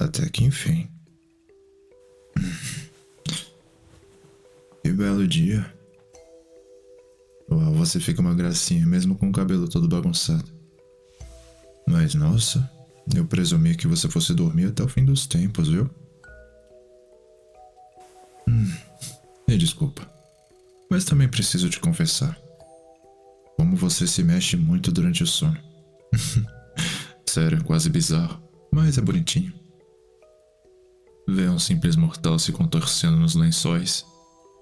Até que enfim. Que belo dia. Uau, você fica uma gracinha mesmo com o cabelo todo bagunçado. Mas nossa, eu presumi que você fosse dormir até o fim dos tempos, viu? Me desculpa, mas também preciso te confessar. Como você se mexe muito durante o sono. Sério, é quase bizarro, mas é bonitinho. Ver um simples mortal se contorcendo nos lençóis,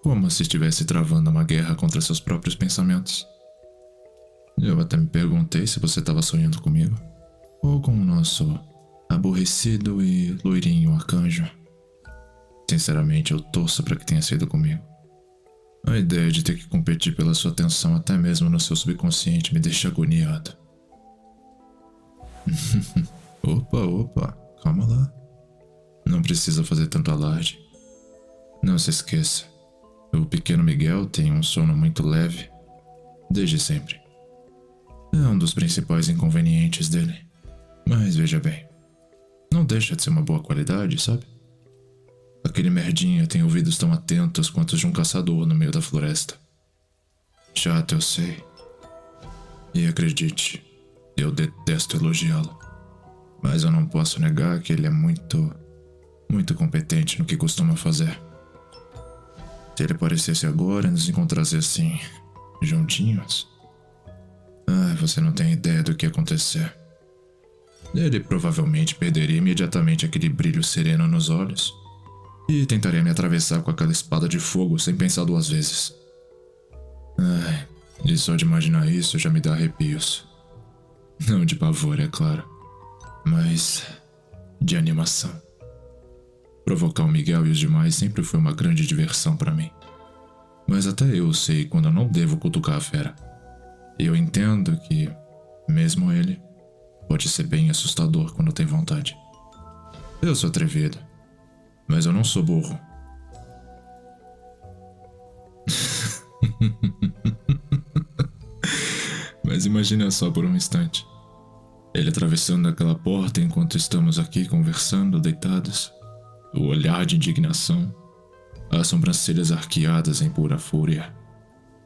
como se estivesse travando uma guerra contra seus próprios pensamentos. Eu até me perguntei se você estava sonhando comigo, ou com o nosso aborrecido e loirinho arcanjo. Sinceramente, eu torço para que tenha sido comigo. A ideia de ter que competir pela sua atenção até mesmo no seu subconsciente me deixa agoniado. Opa, calma lá. Não precisa fazer tanto alarde. Não se esqueça, o pequeno Miguel tem um sono muito leve, desde sempre. É um dos principais inconvenientes dele. Mas veja bem, não deixa de ser uma boa qualidade, sabe? Aquele merdinha tem ouvidos tão atentos quanto os de um caçador no meio da floresta. Chato, eu sei. E acredite, eu detesto elogiá-lo. Mas eu não posso negar que ele é muito competente no que costuma fazer. Se ele aparecesse agora e nos encontrasse assim, juntinhos... você não tem ideia do que ia acontecer. Ele provavelmente perderia imediatamente aquele brilho sereno nos olhos e tentaria me atravessar com aquela espada de fogo sem pensar duas vezes. E só de imaginar isso já me dá arrepios. Não de pavor, é claro, mas de animação. Provocar o Miguel e os demais sempre foi uma grande diversão pra mim. Mas até eu sei quando eu não devo cutucar a fera. E eu entendo que, mesmo ele, pode ser bem assustador quando tem vontade. Eu sou atrevido, mas eu não sou burro. Mas imagina só por um instante. Ele atravessando aquela porta enquanto estamos aqui conversando, deitados. O olhar de indignação. As sobrancelhas arqueadas em pura fúria.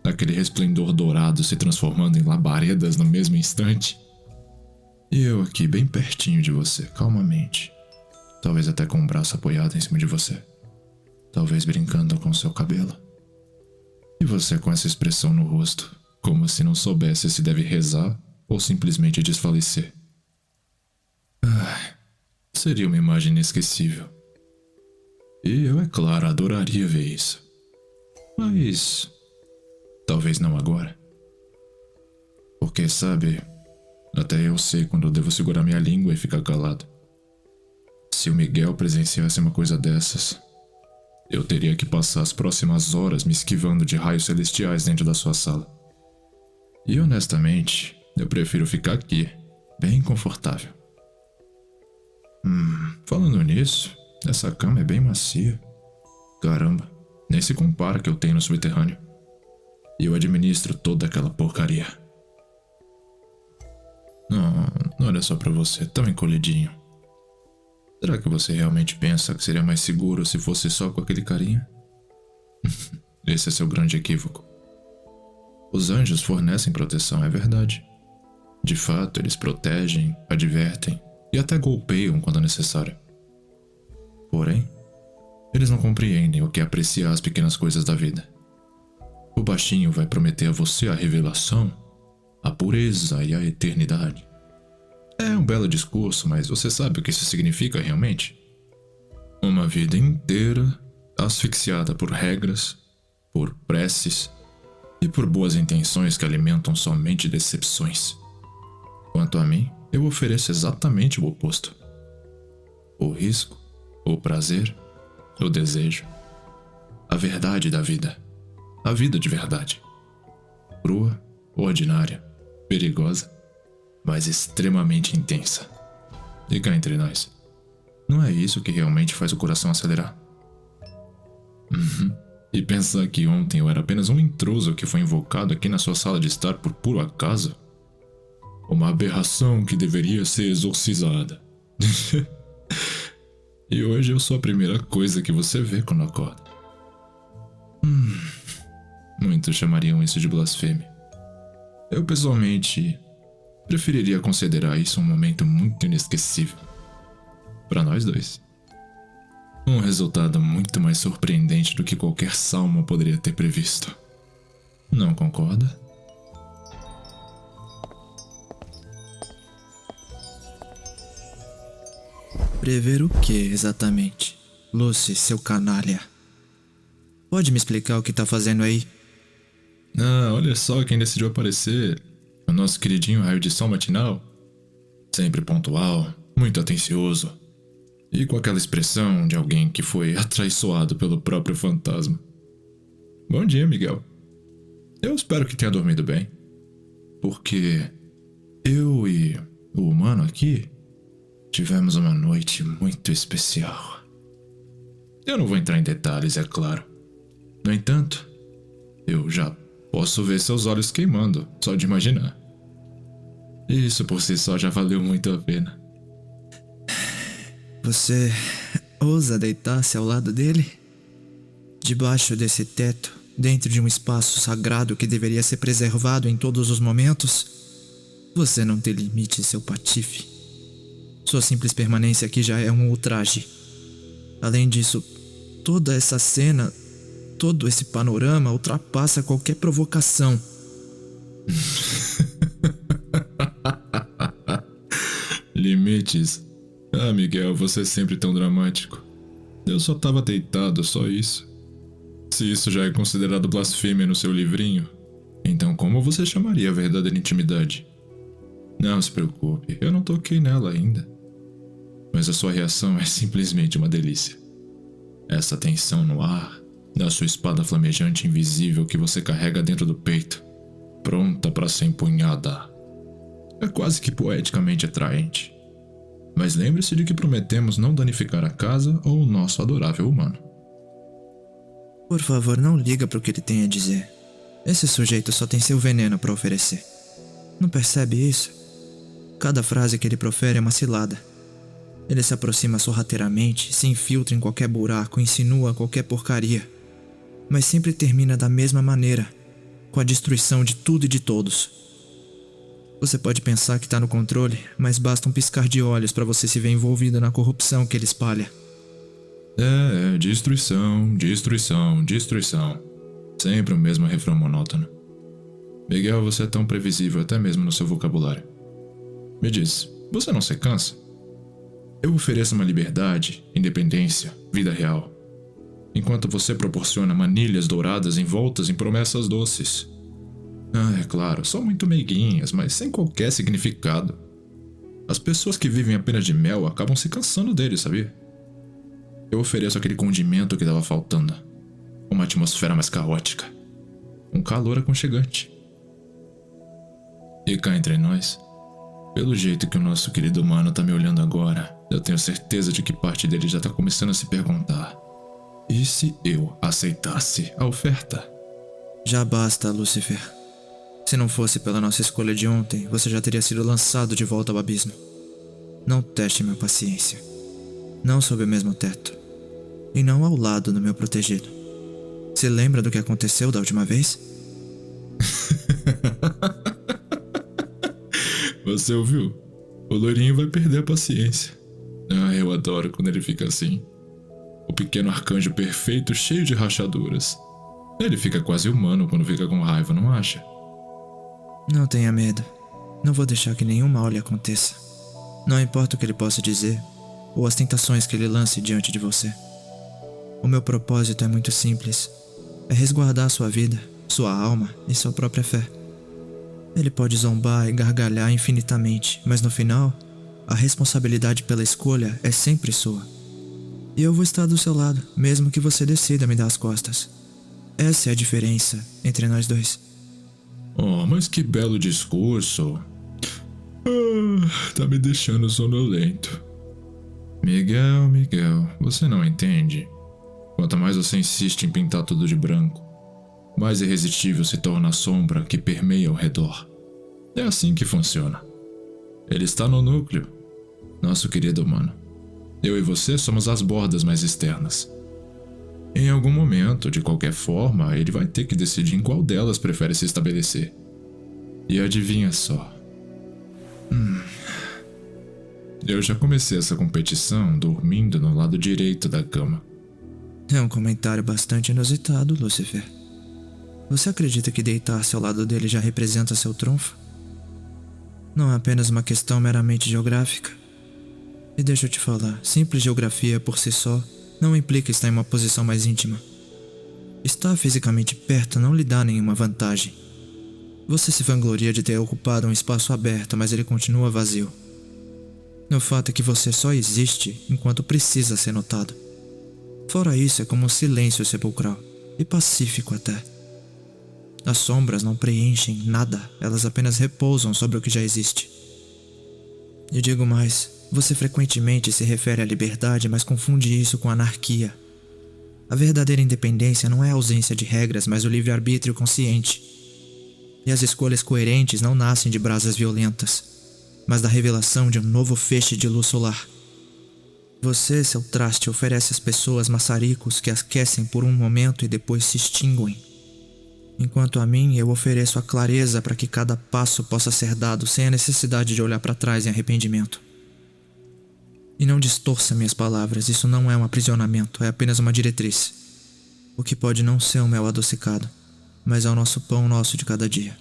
Aquele resplendor dourado se transformando em labaredas no mesmo instante. E eu aqui bem pertinho de você, calmamente. Talvez até com o braço apoiado em cima de você. Talvez brincando com seu cabelo. E você com essa expressão no rosto, como se não soubesse se deve rezar ou simplesmente desfalecer. Seria uma imagem inesquecível. E eu, é claro, adoraria ver isso. Mas... talvez não agora. Porque, sabe, até eu sei quando eu devo segurar minha língua e ficar calado. Se o Miguel presenciasse uma coisa dessas, eu teria que passar as próximas horas me esquivando de raios celestiais dentro da sua sala. E honestamente, eu prefiro ficar aqui, bem confortável. Falando nisso, essa cama é bem macia. Caramba, nem se compara ao que eu tenho no subterrâneo. E eu administro toda aquela porcaria. Não olha só pra você, tão encolhidinho. Será que você realmente pensa que seria mais seguro se fosse só com aquele carinha? Esse é seu grande equívoco. Os anjos fornecem proteção, é verdade. De fato, eles protegem, advertem e até golpeiam quando necessário. Porém, eles não compreendem o que é apreciar as pequenas coisas da vida. O baixinho vai prometer a você a revelação, a pureza e a eternidade. É um belo discurso, mas você sabe o que isso significa realmente? Uma vida inteira asfixiada por regras, por preces e por boas intenções que alimentam somente decepções. Quanto a mim, eu ofereço exatamente o oposto. O risco, o prazer, o desejo, a verdade da vida. A vida de verdade. Crua, ordinária, perigosa, mas extremamente intensa. E cá entre nós, não é isso que realmente faz o coração acelerar? E pensar que ontem eu era apenas um intruso que foi invocado aqui na sua sala de estar por puro acaso? Uma aberração que deveria ser exorcizada. E hoje eu sou a primeira coisa que você vê quando acorda. Muitos chamariam isso de blasfêmia. Eu, pessoalmente, preferiria considerar isso um momento muito inesquecível. Para nós dois. Um resultado muito mais surpreendente do que qualquer salmo poderia ter previsto. Não concorda? Prever o que exatamente? Lucy, seu canalha. Pode me explicar o que tá fazendo aí? Ah, olha só quem decidiu aparecer. O nosso queridinho raio de sol matinal. Sempre pontual, muito atencioso. E com aquela expressão de alguém que foi atraiçoado pelo próprio fantasma. Bom dia, Miguel. Eu espero que tenha dormido bem. Porque eu e o humano aqui tivemos uma noite muito especial. Eu não vou entrar em detalhes, é claro. No entanto, eu já posso ver seus olhos queimando, só de imaginar. Isso por si só já valeu muito a pena. Você ousa deitar-se ao lado dele? Debaixo desse teto, dentro de um espaço sagrado que deveria ser preservado em todos os momentos? Você não tem limite, seu patife. Sua simples permanência aqui já é um ultraje. Além disso, toda essa cena, todo esse panorama ultrapassa qualquer provocação. Limites? Ah, Miguel, você é sempre tão dramático. Eu só tava deitado, só isso. Se isso já é considerado blasfêmia no seu livrinho, então como você chamaria a verdadeira intimidade? Não se preocupe, eu não toquei nela ainda. Mas a sua reação é simplesmente uma delícia. Essa tensão no ar, da sua espada flamejante invisível que você carrega dentro do peito, pronta para ser empunhada. É quase que poeticamente atraente. Mas lembre-se de que prometemos não danificar a casa ou o nosso adorável humano. Por favor, não liga para o que ele tem a dizer. Esse sujeito só tem seu veneno para oferecer. Não percebe isso? Cada frase que ele profere é uma cilada. Ele se aproxima sorrateiramente, se infiltra em qualquer buraco, insinua qualquer porcaria. Mas sempre termina da mesma maneira, com a destruição de tudo e de todos. Você pode pensar que está no controle, mas basta um piscar de olhos para você se ver envolvido na corrupção que ele espalha. Destruição, destruição, destruição. Sempre o mesmo refrão monótono. Miguel, você é tão previsível até mesmo no seu vocabulário. Me diz, você não se cansa? Eu ofereço uma liberdade, independência, vida real. Enquanto você proporciona manilhas douradas envoltas em promessas doces. Ah, é claro, são muito meiguinhas, mas sem qualquer significado. As pessoas que vivem apenas de mel acabam se cansando dele, sabia? Eu ofereço aquele condimento que estava faltando. Uma atmosfera mais caótica. Um calor aconchegante. E cá entre nós, pelo jeito que o nosso querido humano tá me olhando agora, eu tenho certeza de que parte dele já tá começando a se perguntar: e se eu aceitasse a oferta? Já basta, Lúcifer. Se não fosse pela nossa escolha de ontem, você já teria sido lançado de volta ao abismo. Não teste minha paciência. Não sob o mesmo teto. E não ao lado do meu protegido. Se lembra do que aconteceu da última vez? Você ouviu? O loirinho vai perder a paciência. Ah, eu adoro quando ele fica assim. O pequeno arcanjo perfeito, cheio de rachaduras. Ele fica quase humano quando fica com raiva, não acha? Não tenha medo. Não vou deixar que nenhum mal lhe aconteça. Não importa o que ele possa dizer, ou as tentações que ele lance diante de você. O meu propósito é muito simples. É resguardar sua vida, sua alma e sua própria fé. Ele pode zombar e gargalhar infinitamente, mas no final, a responsabilidade pela escolha é sempre sua. E eu vou estar do seu lado, mesmo que você decida me dar as costas. Essa é a diferença entre nós dois. Oh, mas que belo discurso. Tá me deixando sonolento. Miguel, você não entende. Quanto mais você insiste em pintar tudo de branco, mais irresistível se torna a sombra que permeia ao redor. É assim que funciona. Ele está no núcleo, nosso querido humano. Eu e você somos as bordas mais externas. Em algum momento, de qualquer forma, ele vai ter que decidir em qual delas prefere se estabelecer. E adivinha só. Eu já comecei essa competição dormindo no lado direito da cama. É um comentário bastante inusitado, Lucifer. Você acredita que deitar-se ao lado dele já representa seu trunfo? Não é apenas uma questão meramente geográfica. E deixa eu te falar, simples geografia por si só não implica estar em uma posição mais íntima. Estar fisicamente perto não lhe dá nenhuma vantagem. Você se vangloria de ter ocupado um espaço aberto, mas ele continua vazio. O fato é que você só existe enquanto precisa ser notado. Fora isso, é como um silêncio sepulcral, e pacífico até. As sombras não preenchem nada, elas apenas repousam sobre o que já existe. E digo mais, você frequentemente se refere à liberdade, mas confunde isso com anarquia. A verdadeira independência não é a ausência de regras, mas o livre-arbítrio consciente. E as escolhas coerentes não nascem de brasas violentas, mas da revelação de um novo feixe de luz solar. Você, seu traste, oferece às pessoas maçaricos que aquecem por um momento e depois se extinguem. Enquanto a mim, eu ofereço a clareza para que cada passo possa ser dado sem a necessidade de olhar para trás em arrependimento. E não distorça minhas palavras, isso não é um aprisionamento, é apenas uma diretriz. O que pode não ser um mel adocicado, mas é o nosso pão nosso de cada dia.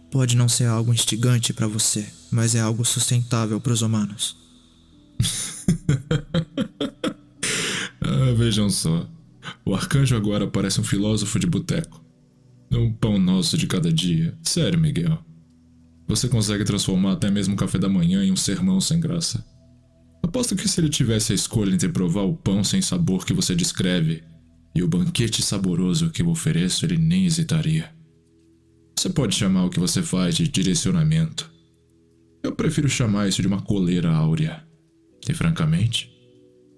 Pode não ser algo instigante para você, mas é algo sustentável para os humanos. Vejam só. O arcanjo agora parece um filósofo de boteco. Um pão nosso de cada dia. Sério, Miguel. Você consegue transformar até mesmo o café da manhã em um sermão sem graça. Aposto que se ele tivesse a escolha entre provar o pão sem sabor que você descreve e o banquete saboroso que eu ofereço, ele nem hesitaria. Você pode chamar o que você faz de direcionamento. Eu prefiro chamar isso de uma coleira áurea. E francamente,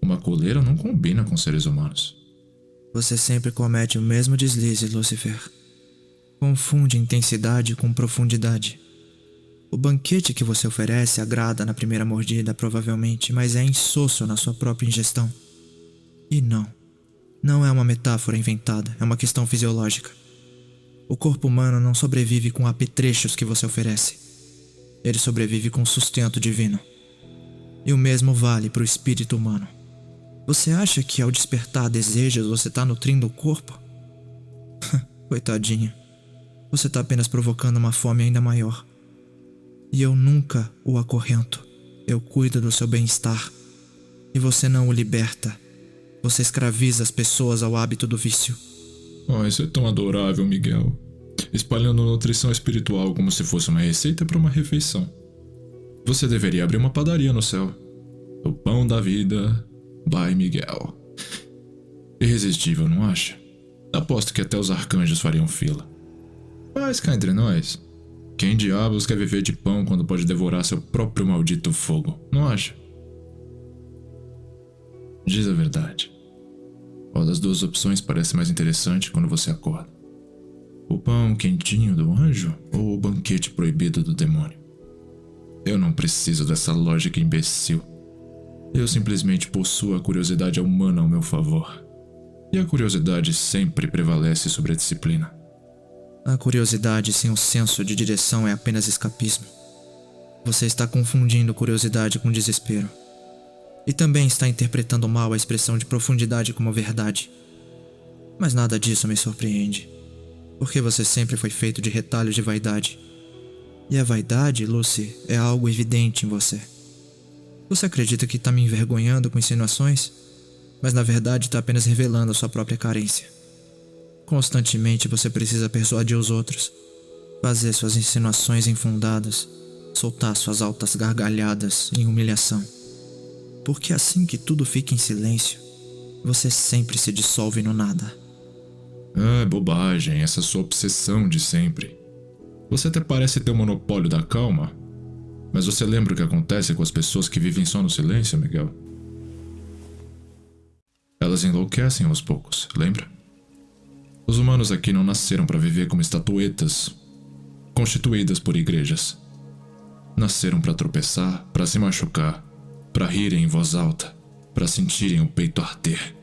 uma coleira não combina com seres humanos. Você sempre comete o mesmo deslize, Lucifer. Confunde intensidade com profundidade. O banquete que você oferece agrada na primeira mordida, provavelmente, mas é insosso na sua própria ingestão. E não é uma metáfora inventada, é uma questão fisiológica. O corpo humano não sobrevive com apetrechos que você oferece. Ele sobrevive com sustento divino. E o mesmo vale para o espírito humano. Você acha que ao despertar desejos você está nutrindo o corpo? Coitadinha. Você está apenas provocando uma fome ainda maior. E eu nunca o acorrento. Eu cuido do seu bem-estar. E você não o liberta. Você escraviza as pessoas ao hábito do vício. Oh, isso é tão adorável, Miguel. Espalhando nutrição espiritual como se fosse uma receita para uma refeição. Você deveria abrir uma padaria no céu. O pão da vida, by Miguel. Irresistível, não acha? Aposto que até os arcanjos fariam fila. Mas cá entre nós, quem diabos quer viver de pão quando pode devorar seu próprio maldito fogo, não acha? Diz a verdade. Qual das duas opções parece mais interessante quando você acorda? O pão quentinho do anjo ou o banquete proibido do demônio? Eu não preciso dessa lógica imbecil. Eu simplesmente possuo a curiosidade humana ao meu favor. E a curiosidade sempre prevalece sobre a disciplina. A curiosidade sem o senso de direção é apenas escapismo. Você está confundindo curiosidade com desespero. E também está interpretando mal a expressão de profundidade como verdade. Mas nada disso me surpreende. Porque você sempre foi feito de retalhos de vaidade. E a vaidade, Lucy, é algo evidente em você. Você acredita que está me envergonhando com insinuações? Mas na verdade está apenas revelando a sua própria carência. Constantemente você precisa persuadir os outros, fazer suas insinuações infundadas, soltar suas altas gargalhadas em humilhação. Porque assim que tudo fica em silêncio, você sempre se dissolve no nada. Bobagem, essa sua obsessão de sempre. Você até parece ter o monopólio da calma, mas você lembra o que acontece com as pessoas que vivem só no silêncio, Miguel? Elas enlouquecem aos poucos, lembra? Os humanos aqui não nasceram para viver como estatuetas, constituídas por igrejas. Nasceram para tropeçar, para se machucar, para rirem em voz alta, para sentirem o peito arder,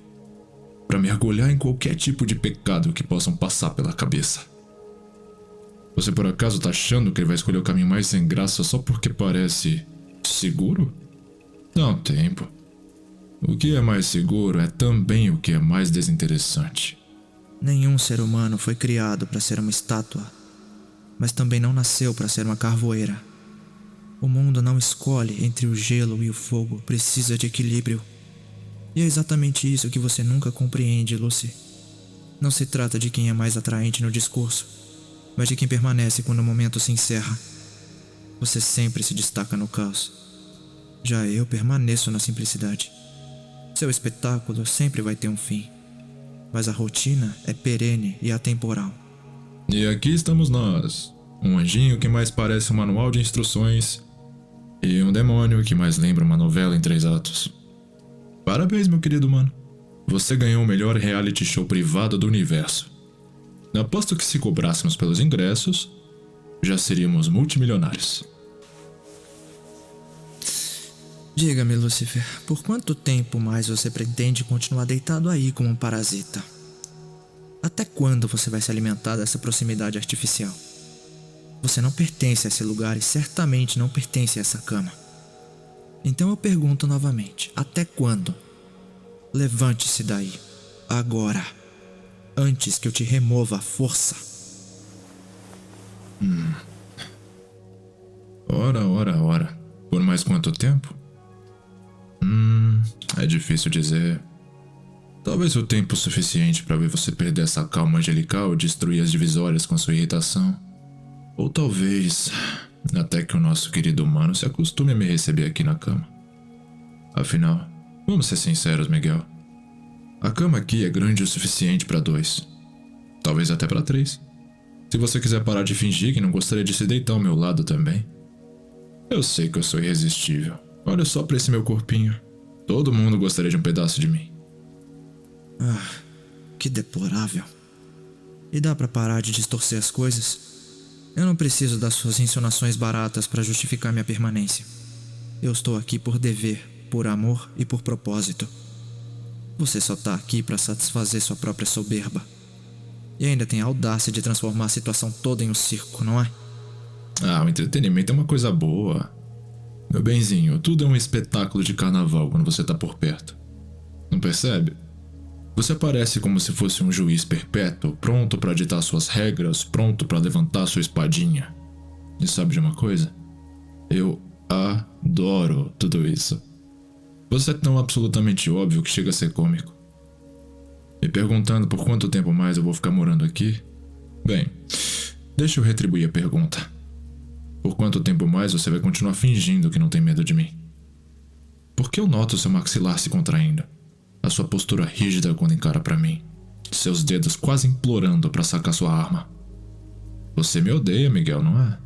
para mergulhar em qualquer tipo de pecado que possam passar pela cabeça. Você por acaso tá achando que ele vai escolher o caminho mais sem graça só porque parece seguro? Dá um tempo. O que é mais seguro é também o que é mais desinteressante. Nenhum ser humano foi criado para ser uma estátua, mas também não nasceu para ser uma carvoeira. O mundo não escolhe entre o gelo e o fogo, precisa de equilíbrio. E é exatamente isso que você nunca compreende, Lucy. Não se trata de quem é mais atraente no discurso, mas de quem permanece quando o momento se encerra. Você sempre se destaca no caos. Já eu permaneço na simplicidade. Seu espetáculo sempre vai ter um fim, mas a rotina é perene e atemporal. E aqui estamos nós, um anjinho que mais parece um manual de instruções e um demônio que mais lembra uma novela em 3 atos. Parabéns, meu querido mano. Você ganhou o melhor reality show privado do universo. Aposto que se cobrássemos pelos ingressos, já seríamos multimilionários. Diga-me, Lucifer, por quanto tempo mais você pretende continuar deitado aí como um parasita? Até quando você vai se alimentar dessa proximidade artificial? Você não pertence a esse lugar e certamente não pertence a essa cama. Então eu pergunto novamente, até quando? Levante-se daí, agora, antes que eu te remova à força. Ora. Por mais quanto tempo? É difícil dizer. Talvez o tempo suficiente para ver você perder essa calma angelical e destruir as divisórias com sua irritação. Ou talvez até que o nosso querido humano se acostume a me receber aqui na cama. Afinal, vamos ser sinceros, Miguel. A cama aqui é grande o suficiente para 2. Talvez até para 3. Se você quiser parar de fingir que não gostaria de se deitar ao meu lado também. Eu sei que eu sou irresistível. Olha só para esse meu corpinho. Todo mundo gostaria de um pedaço de mim. Que deplorável. E dá pra parar de distorcer as coisas? Eu não preciso das suas insinuações baratas para justificar minha permanência. Eu estou aqui por dever, por amor e por propósito. Você só tá aqui para satisfazer sua própria soberba. E ainda tem a audácia de transformar a situação toda em um circo, não é? O entretenimento é uma coisa boa. Meu benzinho, tudo é um espetáculo de carnaval quando você tá por perto. Não percebe? Você parece como se fosse um juiz perpétuo, pronto para ditar suas regras, pronto para levantar sua espadinha. E sabe de uma coisa? Eu adoro tudo isso. Você é tão absolutamente óbvio que chega a ser cômico. Me perguntando por quanto tempo mais eu vou ficar morando aqui? Bem, deixa eu retribuir a pergunta. Por quanto tempo mais você vai continuar fingindo que não tem medo de mim? Por que eu noto seu maxilar se contraindo? A sua postura rígida quando encara pra mim. Seus dedos quase implorando pra sacar sua arma. Você me odeia, Miguel, não é?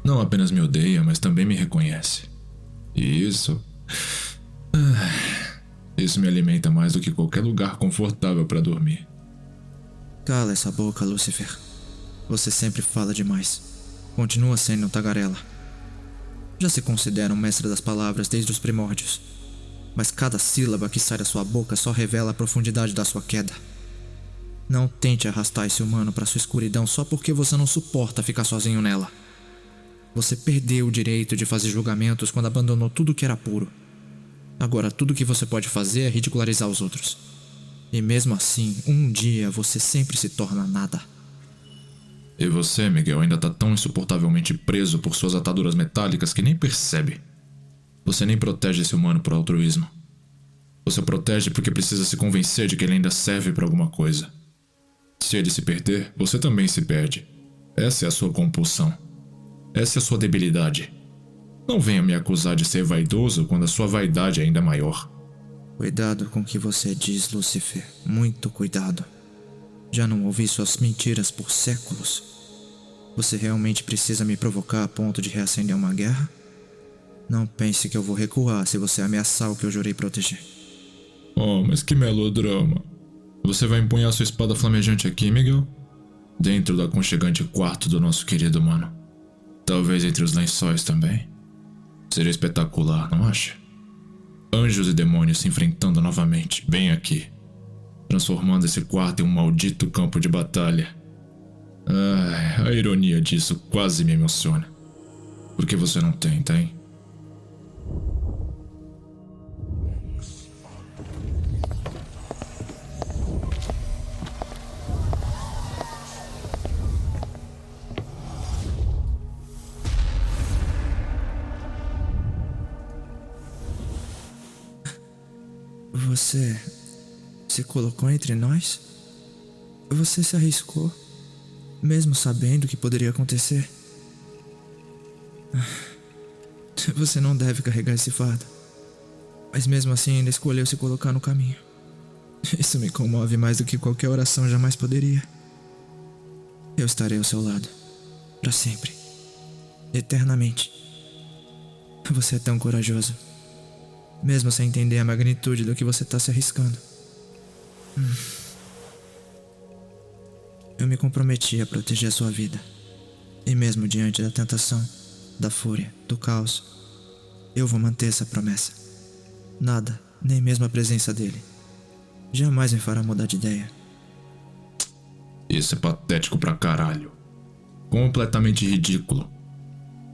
Não apenas me odeia, mas também me reconhece. E isso me alimenta mais do que qualquer lugar confortável pra dormir. Cala essa boca, Lucifer. Você sempre fala demais. Continua sendo um tagarela. Já se considera um mestre das palavras desde os primórdios. Mas cada sílaba que sai da sua boca só revela a profundidade da sua queda. Não tente arrastar esse humano para sua escuridão só porque você não suporta ficar sozinho nela. Você perdeu o direito de fazer julgamentos quando abandonou tudo que era puro. Agora tudo que você pode fazer é ridicularizar os outros. E mesmo assim, um dia você sempre se torna nada. E você, Miguel, ainda tá tão insuportavelmente preso por suas ataduras metálicas que nem percebe. Você nem protege esse humano por altruísmo. Você o protege porque precisa se convencer de que ele ainda serve pra alguma coisa. Se ele se perder, você também se perde. Essa é a sua compulsão. Essa é a sua debilidade. Não venha me acusar de ser vaidoso quando a sua vaidade é ainda maior. Cuidado com o que você diz, Lucifer. Muito cuidado. Já não ouvi suas mentiras por séculos. Você realmente precisa me provocar a ponto de reacender uma guerra? Não pense que eu vou recuar se você ameaçar o que eu jurei proteger. Oh, mas que melodrama. Você vai empunhar sua espada flamejante aqui, Miguel? Dentro do aconchegante quarto do nosso querido mano. Talvez entre os lençóis também. Seria espetacular, não acha? Anjos e demônios se enfrentando novamente, bem aqui. Transformando esse quarto em um maldito campo de batalha. Ai, a ironia disso quase me emociona. Por que você não tenta, hein? Você se colocou entre nós? Você se arriscou, mesmo sabendo o que poderia acontecer? Você não deve carregar esse fardo, mas mesmo assim ainda escolheu se colocar no caminho. Isso me comove mais do que qualquer oração jamais poderia. Eu estarei ao seu lado, para sempre, eternamente. Você é tão corajoso, mesmo sem entender a magnitude do que você está se arriscando. Eu me comprometi a proteger a sua vida. E mesmo diante da tentação, da fúria, do caos, eu vou manter essa promessa. Nada, nem mesmo a presença dele, jamais me fará mudar de ideia. Isso é patético pra caralho. Completamente ridículo.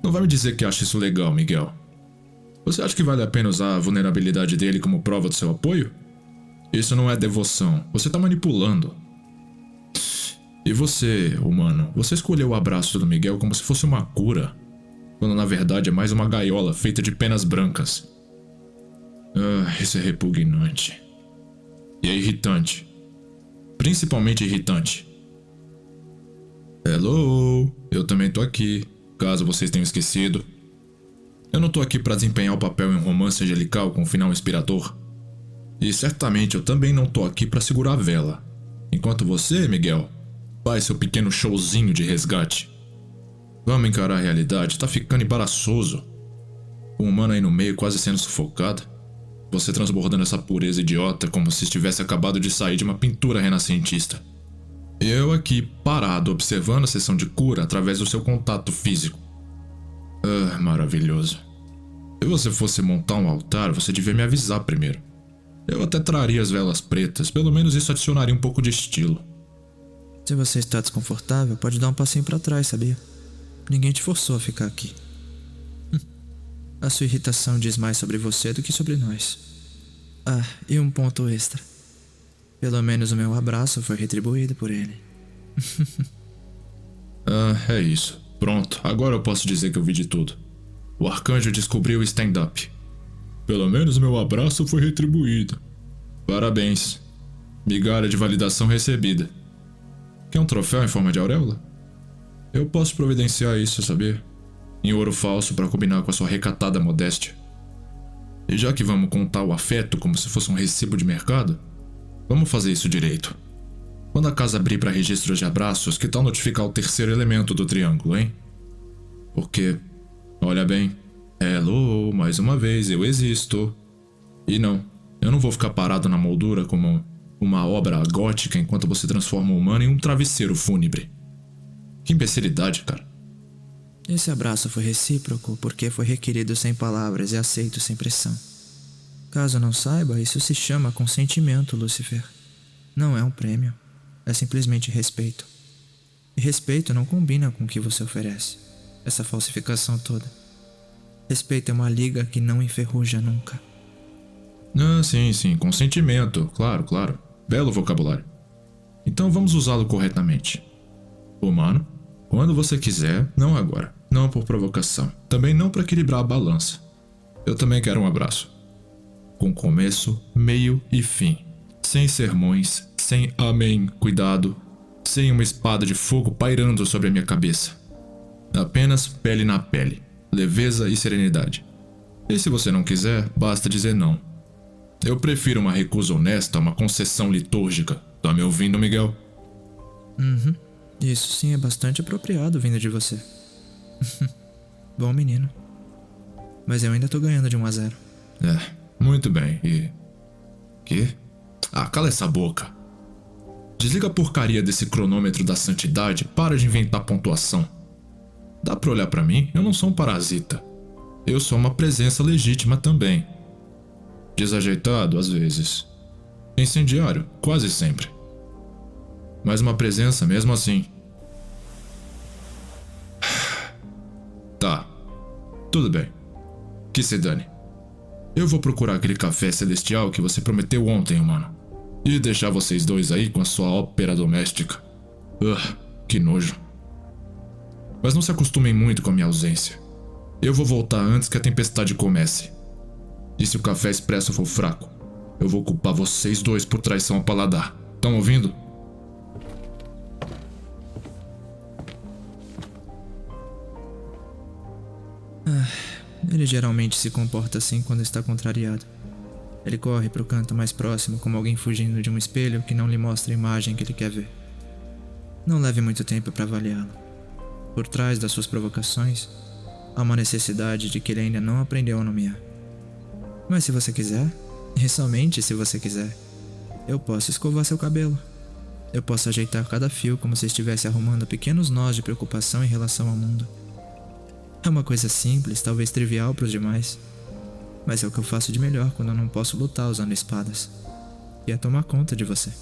Não vai me dizer que acha isso legal, Miguel. Você acha que vale a pena usar a vulnerabilidade dele como prova do seu apoio? Isso não é devoção, você tá manipulando. E você, humano, você escolheu o abraço do Miguel como se fosse uma cura, quando na verdade é mais uma gaiola feita de penas brancas. Isso é repugnante. E é irritante. Principalmente irritante. Hello, eu também tô aqui, caso vocês tenham esquecido. Eu não tô aqui pra desempenhar o papel em um romance angelical com um final inspirador. E certamente eu também não tô aqui pra segurar a vela. Enquanto você, Miguel, faz seu pequeno showzinho de resgate. Vamos encarar a realidade, tá ficando embaraçoso. O humano aí no meio quase sendo sufocado. Você transbordando essa pureza idiota como se estivesse acabado de sair de uma pintura renascentista. Eu aqui parado observando a sessão de cura através do seu contato físico. Maravilhoso. Se você fosse montar um altar, você devia me avisar primeiro. Eu até traria as velas pretas, pelo menos isso adicionaria um pouco de estilo. Se você está desconfortável, pode dar um passinho pra trás, sabia? Ninguém te forçou a ficar aqui. A sua irritação diz mais sobre você do que sobre nós. E um ponto extra. Pelo menos o meu abraço foi retribuído por ele. É isso. Pronto, agora eu posso dizer que eu vi de tudo. O arcanjo descobriu o stand-up. Pelo menos o meu abraço foi retribuído. Parabéns. Migalha de validação recebida. Quer um troféu em forma de auréola? Eu posso providenciar isso, sabia? Em ouro falso para combinar com a sua recatada modéstia. E já que vamos contar o afeto como se fosse um recibo de mercado, vamos fazer isso direito. Quando a casa abrir para registros de abraços, que tal notificar o terceiro elemento do triângulo, hein? Porque, olha bem, hello, mais uma vez, eu existo. E não, eu não vou ficar parado na moldura como uma obra gótica enquanto você transforma o humano em um travesseiro fúnebre. Que imbecilidade, cara. Esse abraço foi recíproco porque foi requerido sem palavras e aceito sem pressão. Caso não saiba, isso se chama consentimento, Lucifer. Não é um prêmio, é simplesmente respeito. E respeito não combina com o que você oferece, essa falsificação toda. Respeito é uma liga que não enferruja nunca. Sim, consentimento, claro. Belo vocabulário. Então vamos usá-lo corretamente. Humano, quando você quiser, não agora. Não por provocação. Também não para equilibrar a balança. Eu também quero um abraço. Com começo, meio e fim. Sem sermões, sem amém, cuidado. Sem uma espada de fogo pairando sobre a minha cabeça. Apenas pele na pele. Leveza e serenidade. E se você não quiser, basta dizer não. Eu prefiro uma recusa honesta a uma concessão litúrgica. Tá me ouvindo, Miguel? Isso sim é bastante apropriado vindo de você. Bom menino. Mas eu ainda tô ganhando de 1-0. Muito bem. E... Quê? Cala essa boca. Desliga a porcaria desse cronômetro da santidade e para de inventar pontuação. Dá pra olhar pra mim? Eu não sou um parasita. Eu sou uma presença legítima também. Desajeitado às vezes. Incendiário, quase sempre. Mas uma presença mesmo assim. Tá, tudo bem. Que se dane. Eu vou procurar aquele café celestial que você prometeu ontem, humano. E deixar vocês dois aí com a sua ópera doméstica. Que nojo. Mas não se acostumem muito com a minha ausência. Eu vou voltar antes que a tempestade comece. E se o café expresso for fraco, eu vou culpar vocês dois por traição ao paladar. Tão ouvindo? Ele geralmente se comporta assim quando está contrariado. Ele corre para o canto mais próximo como alguém fugindo de um espelho que não lhe mostra a imagem que ele quer ver. Não leve muito tempo para avaliá-lo. Por trás das suas provocações, há uma necessidade de que ele ainda não aprendeu a nomear. Mas se você quiser, e somente se você quiser, eu posso escovar seu cabelo. Eu posso ajeitar cada fio como se estivesse arrumando pequenos nós de preocupação em relação ao mundo. É uma coisa simples, talvez trivial para os demais, mas é o que eu faço de melhor quando eu não posso lutar usando espadas, e é tomar conta de você.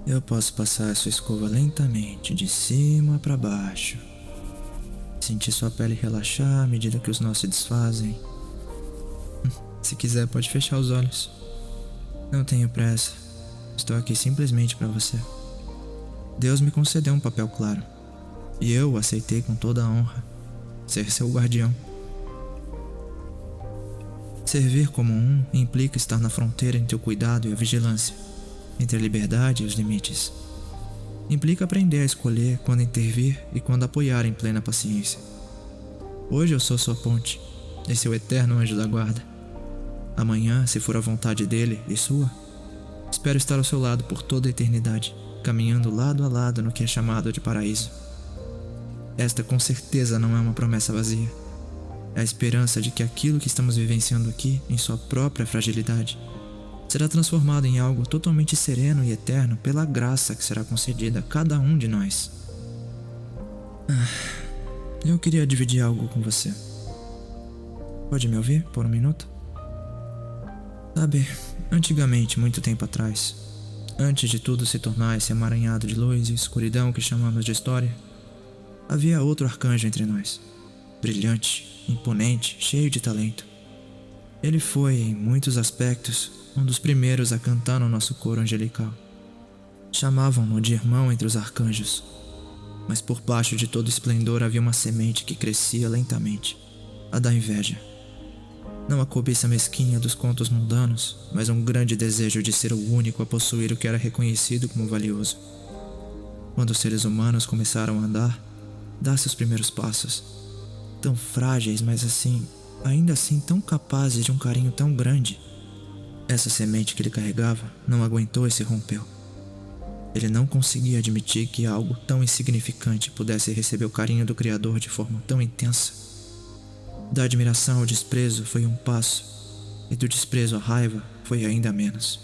Eu posso passar a sua escova lentamente, de cima para baixo. Sentir sua pele relaxar à medida que os nós se desfazem. Se quiser, pode fechar os olhos. Não tenho pressa. Estou aqui simplesmente para você. Deus me concedeu um papel claro, e eu o aceitei com toda a honra. Ser seu guardião. Servir como um implica estar na fronteira entre o cuidado e a vigilância, entre a liberdade e os limites. Implica aprender a escolher quando intervir e quando apoiar em plena paciência. Hoje eu sou sua ponte, e seu eterno anjo da guarda. Amanhã, se for a vontade dele e sua, espero estar ao seu lado por toda a eternidade, caminhando lado a lado no que é chamado de paraíso. Esta com certeza não é uma promessa vazia. É a esperança de que aquilo que estamos vivenciando aqui, em sua própria fragilidade, será transformado em algo totalmente sereno e eterno pela graça que será concedida a cada um de nós. Eu queria dividir algo com você. Pode me ouvir por um minuto? Sabe, antigamente, muito tempo atrás, antes de tudo se tornar esse emaranhado de luz e escuridão que chamamos de história, havia outro arcanjo entre nós, brilhante, imponente, cheio de talento. Ele foi, em muitos aspectos, um dos primeiros a cantar no nosso coro angelical. Chamavam-no de irmão entre os arcanjos, mas por baixo de todo esplendor havia uma semente que crescia lentamente, a da inveja. Não a cobiça mesquinha dos contos mundanos, mas um grande desejo de ser o único a possuir o que era reconhecido como valioso. Quando os seres humanos começaram a andar, dar seus primeiros passos, tão frágeis, mas ainda assim tão capazes de um carinho tão grande, essa semente que ele carregava não aguentou e se rompeu. Ele não conseguia admitir que algo tão insignificante pudesse receber o carinho do Criador de forma tão intensa. Da admiração ao desprezo foi um passo, e do desprezo à raiva foi ainda menos.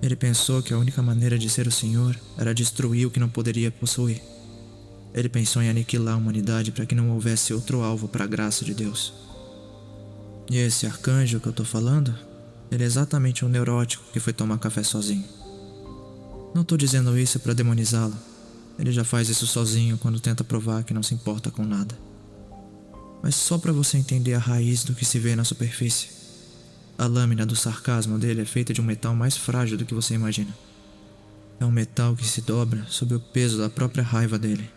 Ele pensou que a única maneira de ser o Senhor era destruir o que não poderia possuir. Ele pensou em aniquilar a humanidade para que não houvesse outro alvo para a graça de Deus. E esse arcanjo que eu tô falando, ele é exatamente um neurótico que foi tomar café sozinho. Não tô dizendo isso para demonizá-lo. Ele já faz isso sozinho quando tenta provar que não se importa com nada. Mas só para você entender a raiz do que se vê na superfície. A lâmina do sarcasmo dele é feita de um metal mais frágil do que você imagina. É um metal que se dobra sob o peso da própria raiva dele.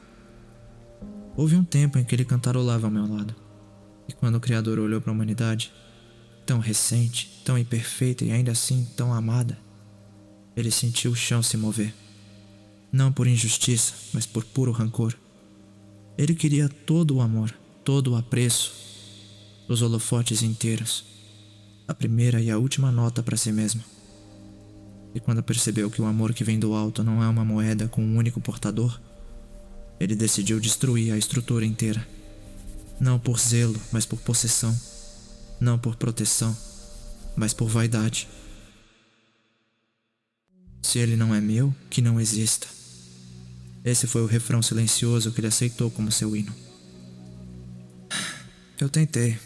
Houve um tempo em que ele cantarolava ao meu lado. E quando o Criador olhou para a humanidade, tão recente, tão imperfeita e ainda assim tão amada, ele sentiu o chão se mover. Não por injustiça, mas por puro rancor. Ele queria todo o amor, todo o apreço, os holofotes inteiros, a primeira e a última nota para si mesmo. E quando percebeu que o amor que vem do alto não é uma moeda com um único portador, ele decidiu destruir a estrutura inteira. Não por zelo, mas por possessão. Não por proteção, mas por vaidade. Se ele não é meu, que não exista. Esse foi o refrão silencioso que ele aceitou como seu hino. Eu tentei.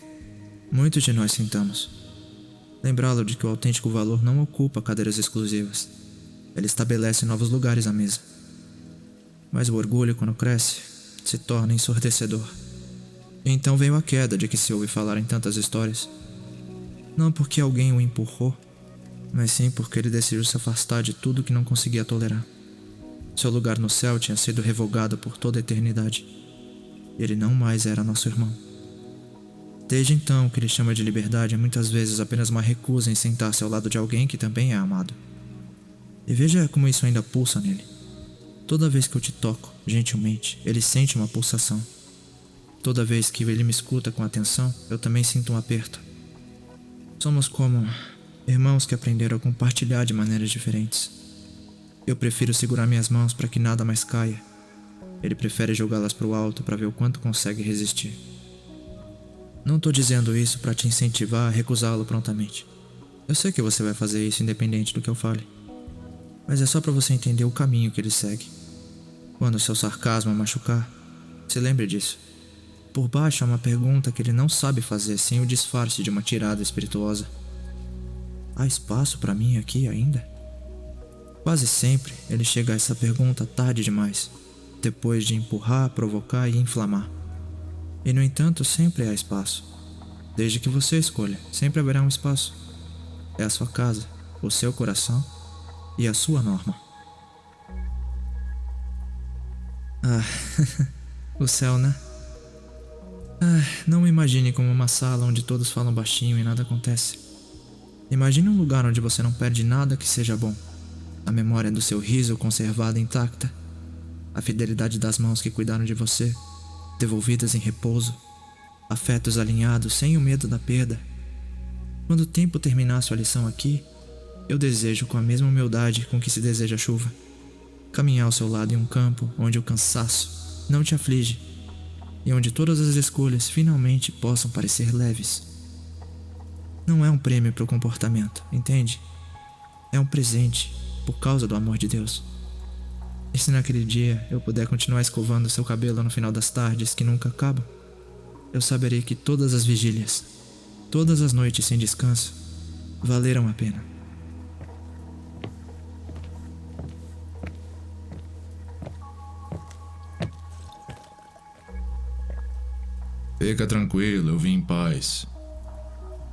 Muitos de nós tentamos. Lembrá-lo de que o autêntico valor não ocupa cadeiras exclusivas. Ele estabelece novos lugares à mesa. Mas o orgulho, quando cresce, se torna ensurdecedor. E então veio a queda de que se ouve falar em tantas histórias. Não porque alguém o empurrou, mas sim porque ele decidiu se afastar de tudo que não conseguia tolerar. Seu lugar no céu tinha sido revogado por toda a eternidade. Ele não mais era nosso irmão. Desde então, o que ele chama de liberdade é muitas vezes apenas uma recusa em sentar-se ao lado de alguém que também é amado. E veja como isso ainda pulsa nele. Toda vez que eu te toco, gentilmente, ele sente uma pulsação. Toda vez que ele me escuta com atenção, eu também sinto um aperto. Somos como irmãos que aprenderam a compartilhar de maneiras diferentes. Eu prefiro segurar minhas mãos para que nada mais caia. Ele prefere jogá-las para o alto para ver o quanto consegue resistir. Não tô dizendo isso para te incentivar a recusá-lo prontamente. Eu sei que você vai fazer isso independente do que eu fale. Mas é só para você entender o caminho que ele segue. Quando seu sarcasmo machucar, se lembre disso. Por baixo há uma pergunta que ele não sabe fazer sem o disfarce de uma tirada espirituosa. Há espaço para mim aqui ainda? Quase sempre ele chega a essa pergunta tarde demais, depois de empurrar, provocar e inflamar. E no entanto sempre há espaço. Desde que você escolha, sempre haverá um espaço. É a sua casa, o seu coração e a sua norma. O céu, né? Não me imagine como uma sala onde todos falam baixinho e nada acontece. Imagine um lugar onde você não perde nada que seja bom. A memória do seu riso conservada intacta. A fidelidade das mãos que cuidaram de você, devolvidas em repouso. Afetos alinhados sem o medo da perda. Quando o tempo terminar sua lição aqui, eu desejo com a mesma humildade com que se deseja a chuva, caminhar ao seu lado em um campo onde o cansaço não te aflige e onde todas as escolhas finalmente possam parecer leves. Não é um prêmio para o comportamento, entende? É um presente por causa do amor de Deus. E se naquele dia eu puder continuar escovando seu cabelo no final das tardes que nunca acabam, eu saberei que todas as vigílias, todas as noites sem descanso, valeram a pena. Fica tranquilo, eu vim em paz.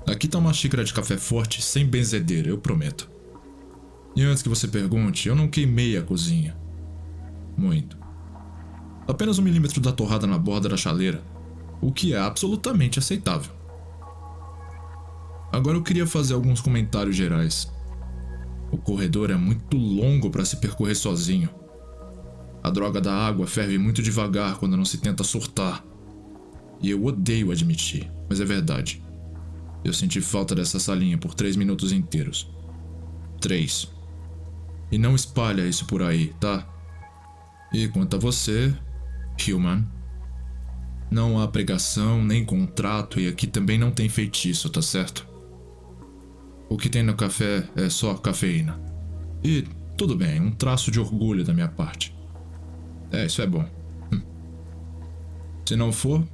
Aqui tá uma xícara de café forte sem benzedeira, eu prometo. E antes que você pergunte, eu não queimei a cozinha. Muito. Apenas 1 milímetro da torrada na borda da chaleira, o que é absolutamente aceitável. Agora eu queria fazer alguns comentários gerais. O corredor é muito longo para se percorrer sozinho. A droga da água ferve muito devagar quando não se tenta surtar. E eu odeio admitir, mas é verdade. Eu senti falta dessa salinha por 3 minutos inteiros. 3. E não espalha isso por aí, tá? E quanto a você, Human, não há pregação nem contrato e aqui também não tem feitiço, tá certo? O que tem no café é só cafeína. E tudo bem, um traço de orgulho da minha parte. Isso é bom. Se não for,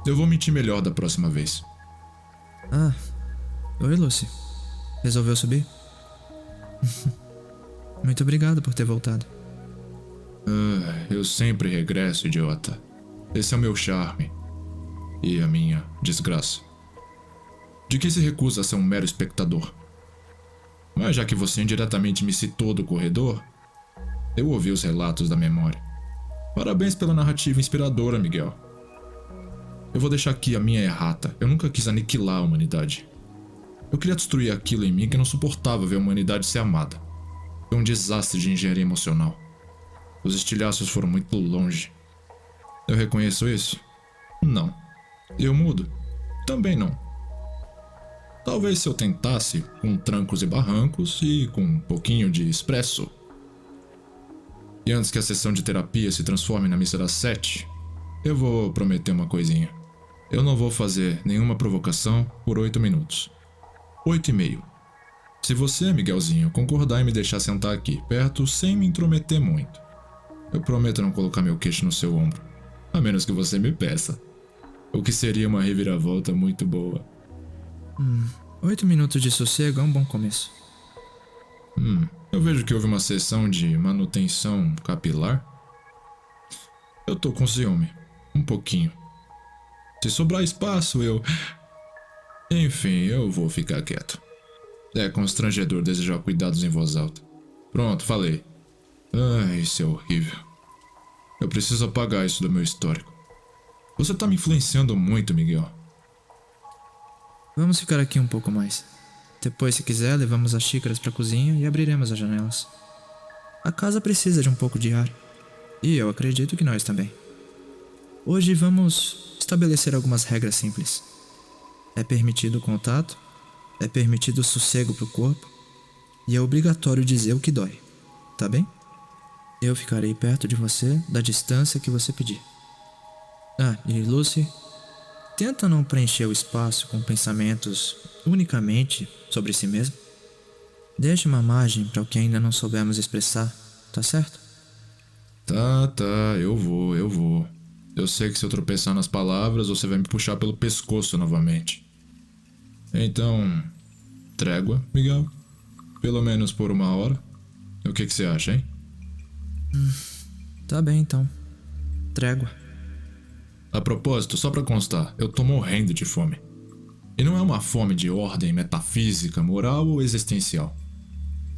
eu vou mentir melhor da próxima vez. Oi, Lucy. Resolveu subir? Muito obrigado por ter voltado. Eu sempre regresso, idiota. Esse é o meu charme. E a minha desgraça. De que se recusa a ser um mero espectador? Mas já que você indiretamente me citou do corredor, eu ouvi os relatos da memória. Parabéns pela narrativa inspiradora, Miguel. Eu vou deixar aqui a minha errata. Eu nunca quis aniquilar a humanidade. Eu queria destruir aquilo em mim que não suportava ver a humanidade ser amada. Foi um desastre de engenharia emocional. Os estilhaços foram muito longe. Eu reconheço isso? Não. Eu mudo? Também não. Talvez se eu tentasse, com trancos e barrancos e com um pouquinho de espresso. E antes que a sessão de terapia se transforme na missa das 7, eu vou prometer uma coisinha. Eu não vou fazer nenhuma provocação por 8 minutos. 8,5. Se você, Miguelzinho, concordar em me deixar sentar aqui perto sem me intrometer muito, eu prometo não colocar meu queixo no seu ombro, a menos que você me peça. O que seria uma reviravolta muito boa. 8 minutos de sossego é um bom começo. Eu vejo que houve uma sessão de manutenção capilar. Eu tô com ciúme. Um pouquinho. Se sobrar espaço, Enfim, eu vou ficar quieto. É constrangedor desejar cuidados em voz alta. Pronto, falei. Isso é horrível. Eu preciso apagar isso do meu histórico. Você tá me influenciando muito, Miguel. Vamos ficar aqui um pouco mais. Depois, se quiser, levamos as xícaras para a cozinha e abriremos as janelas. A casa precisa de um pouco de ar. E eu acredito que nós também. Hoje vamos estabelecer algumas regras simples. É permitido o contato, é permitido o sossego pro corpo, e é obrigatório dizer o que dói, tá bem? Eu ficarei perto de você da distância que você pedir. E Lucy, tenta não preencher o espaço com pensamentos unicamente sobre si mesmo. Deixe uma margem para o que ainda não soubemos expressar, tá certo? Tá, eu vou. Eu sei que se eu tropeçar nas palavras, você vai me puxar pelo pescoço novamente. Então, trégua, Miguel? Pelo menos por 1 hora. O que você acha, hein? Tá bem então. Trégua. A propósito, só pra constar, eu tô morrendo de fome. E não é uma fome de ordem metafísica, moral ou existencial.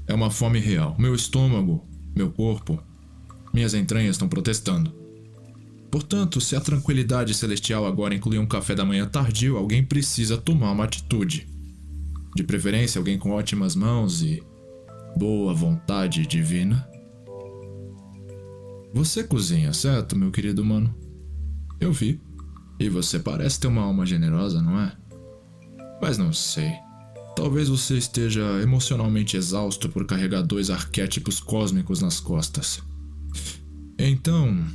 É uma fome real. Meu estômago, meu corpo, minhas entranhas estão protestando. Portanto, se a tranquilidade celestial agora inclui um café da manhã tardio, alguém precisa tomar uma atitude. De preferência, alguém com ótimas mãos e boa vontade divina. Você cozinha, certo, meu querido mano? Eu vi. E você parece ter uma alma generosa, não é? Mas não sei. Talvez você esteja emocionalmente exausto por carregar 2 arquétipos cósmicos nas costas. Então,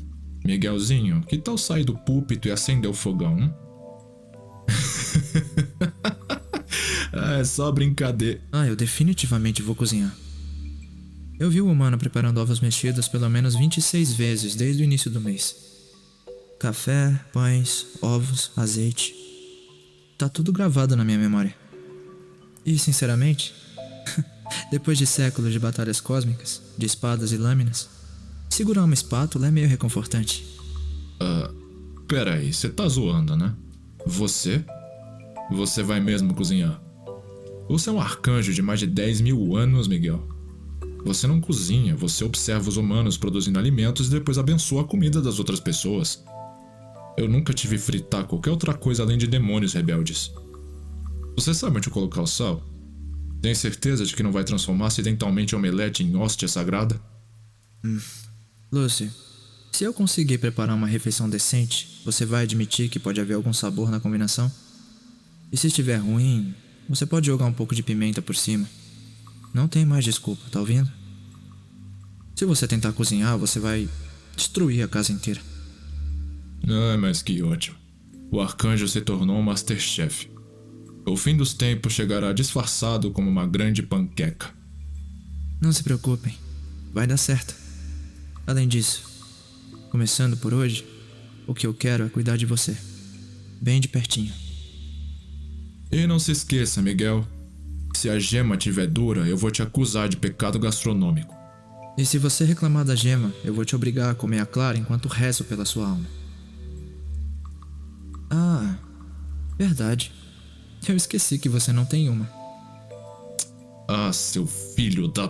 Miguelzinho, que tal sair do púlpito e acender o fogão? É só brincadeira. Eu definitivamente vou cozinhar. Eu vi o humano preparando ovos mexidos pelo menos 26 vezes desde o início do mês. Café, pães, ovos, azeite. Tá tudo gravado na minha memória. E, sinceramente, depois de séculos de batalhas cósmicas, de espadas e lâminas, segurar uma espátula é meio reconfortante. Peraí, você tá zoando, né? Você? Você vai mesmo cozinhar? Você é um arcanjo de mais de 10 mil anos, Miguel. Você não cozinha, você observa os humanos produzindo alimentos e depois abençoa a comida das outras pessoas. Eu nunca te vi fritar qualquer outra coisa além de demônios rebeldes. Você sabe onde colocar o sal? Tem certeza de que não vai transformar acidentalmente a omelete em hóstia sagrada? Lucy, se eu conseguir preparar uma refeição decente, você vai admitir que pode haver algum sabor na combinação? E se estiver ruim, você pode jogar um pouco de pimenta por cima. Não tem mais desculpa, tá ouvindo? Se você tentar cozinhar, você vai destruir a casa inteira. Mas que ótimo. O arcanjo se tornou um Masterchef. O fim dos tempos chegará disfarçado como uma grande panqueca. Não se preocupem, vai dar certo. Além disso, começando por hoje, o que eu quero é cuidar de você. Bem de pertinho. E não se esqueça, Miguel. Se a gema estiver dura, eu vou te acusar de pecado gastronômico. E se você reclamar da gema, eu vou te obrigar a comer a clara enquanto rezo pela sua alma. Verdade. Eu esqueci que você não tem uma. Seu filho da